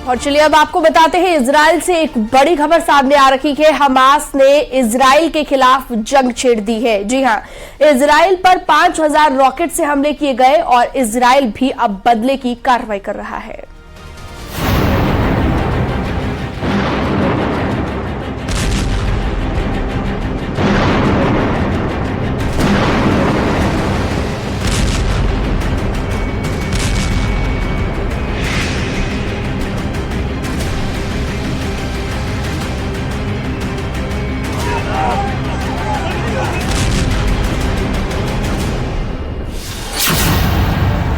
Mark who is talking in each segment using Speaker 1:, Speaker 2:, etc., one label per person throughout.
Speaker 1: और चलिए अब आपको बताते हैं, इजराइल से एक बड़ी खबर सामने आ रही है। हमास ने इजराइल के खिलाफ जंग छेड़ दी है। जी हां, इजराइल पर 5000 रॉकेट से हमले किए गए और इजराइल भी अब बदले की कार्रवाई कर रहा है।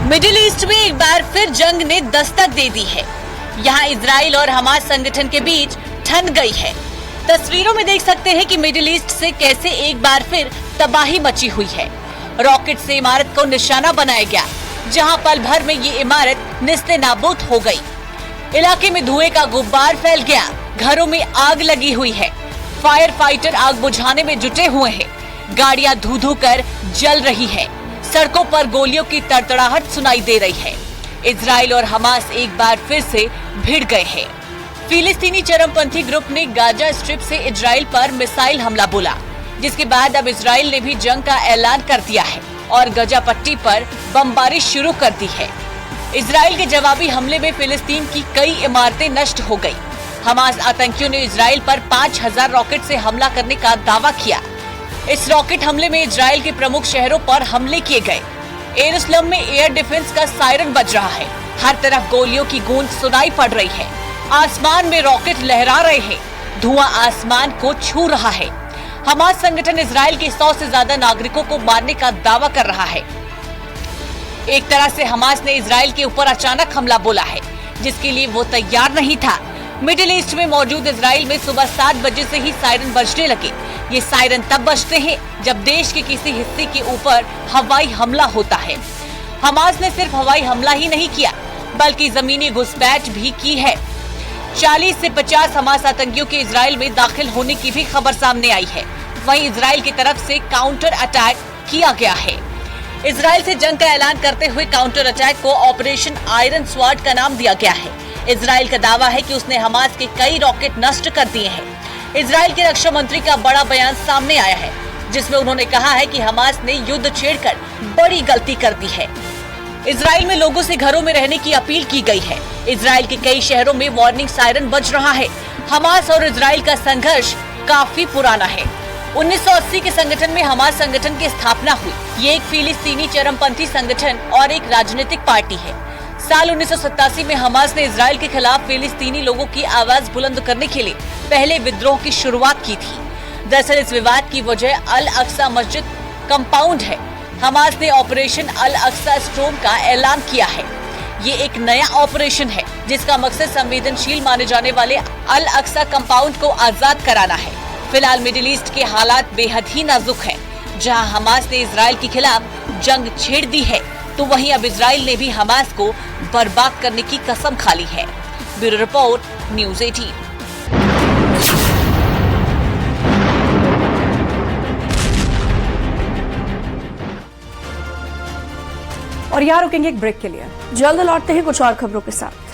Speaker 2: मिडिल ईस्ट में एक बार फिर जंग ने दस्तक दे दी है। यहाँ इजराइल और हमास संगठन के बीच ठन गई है। तस्वीरों में देख सकते हैं कि मिडिल ईस्ट से कैसे एक बार फिर तबाही मची हुई है। रॉकेट से इमारत को निशाना बनाया गया, जहां पल भर में ये इमारत निस्ते नाबूद हो गई। इलाके में धुएं का गुब्बार फैल गया, घरों में आग लगी हुई है। फायर फाइटर आग बुझाने में जुटे हुए हैं। गाड़ियां धू धू कर जल रही है। सड़कों पर गोलियों की तड़तड़ाहट सुनाई दे रही है। इजराइल और हमास एक बार फिर से भिड़ गए हैं। फिलिस्तीनी चरमपंथी ग्रुप ने गाजा स्ट्रिप से इजराइल पर मिसाइल हमला बोला, जिसके बाद अब इजराइल ने भी जंग का ऐलान कर दिया है और गजा पट्टी पर बमबारी शुरू कर दी है। इजराइल के जवाबी हमले में फिलिस्तीन की कई इमारतें नष्ट हो गई। हमास आतंकियों ने इजराइल पर 5000 रॉकेट से हमला करने का दावा किया। इस रॉकेट हमले में इजराइल के प्रमुख शहरों पर हमले किए गए। यरूशलेम में एयर डिफेंस का सायरन बज रहा है। हर तरफ गोलियों की गूंज सुनाई पड़ रही है। आसमान में रॉकेट लहरा रहे हैं। धुआं आसमान को छू रहा है। हमास संगठन इजराइल के 100 से ज्यादा नागरिकों को मारने का दावा कर रहा है। एक तरह से हमास ने इजराइल के ऊपर अचानक हमला बोला है, जिसके लिए वो तैयार नहीं था। मिडिल ईस्ट में मौजूद इजराइल में सुबह 7 बजे से ही सायरन बजने लगे। ये सायरन तब बजते हैं जब देश के किसी हिस्से के ऊपर हवाई हमला होता है। हमास ने सिर्फ हवाई हमला ही नहीं किया, बल्कि जमीनी घुसपैठ भी की है। 40 से 50 हमास आतंकियों के इजराइल में दाखिल होने की भी खबर सामने आई है। वहीं इजराइल की तरफ से काउंटर अटैक किया गया है। इजराइल से जंग का ऐलान करते हुए काउंटर अटैक को ऑपरेशन आयरन स्वॉर्ड का नाम दिया गया है। इजराइल का दावा है कि उसने हमास के कई रॉकेट नष्ट कर दिए हैं। इजराइल के रक्षा मंत्री का बड़ा बयान सामने आया है, जिसमें उन्होंने कहा है कि हमास ने युद्ध छेड़कर बड़ी गलती कर दी है। इजराइल में लोगों से घरों में रहने की अपील की गई है। इजराइल के कई शहरों में वार्निंग सायरन बज रहा है। हमास और इजराइल का संघर्ष काफी पुराना है। 1980 के संगठन में हमास संगठन की स्थापना हुई। ये एक फिलिस्तीनी चरमपंथी संगठन और एक राजनीतिक पार्टी है। साल 1987 में हमास ने इजराइल के खिलाफ फिलिस्तीनी लोगों की आवाज बुलंद करने के लिए पहले विद्रोह की शुरुआत की थी। दरअसल इस विवाद की वजह अल अक्सा मस्जिद कंपाउंड है। हमास ने ऑपरेशन अल अक्सा स्टॉर्म का ऐलान किया है। ये एक नया ऑपरेशन है, जिसका मकसद संवेदनशील माने जाने वाले अल अक्सा कंपाउंड को आजाद कराना है। फिलहाल मिडिल ईस्ट के हालात बेहद ही नाजुक हैं। जहां हमास ने इजराइल के खिलाफ जंग छेड़ दी है, तो वहीं अब इजराइल ने भी हमास को बर्बाद करने की कसम खा ली है। Bureau report, news 18।
Speaker 1: और यहाँ रुकेंगे एक ब्रेक के लिए। जल्द लौटते हैं कुछ और खबरों के साथ।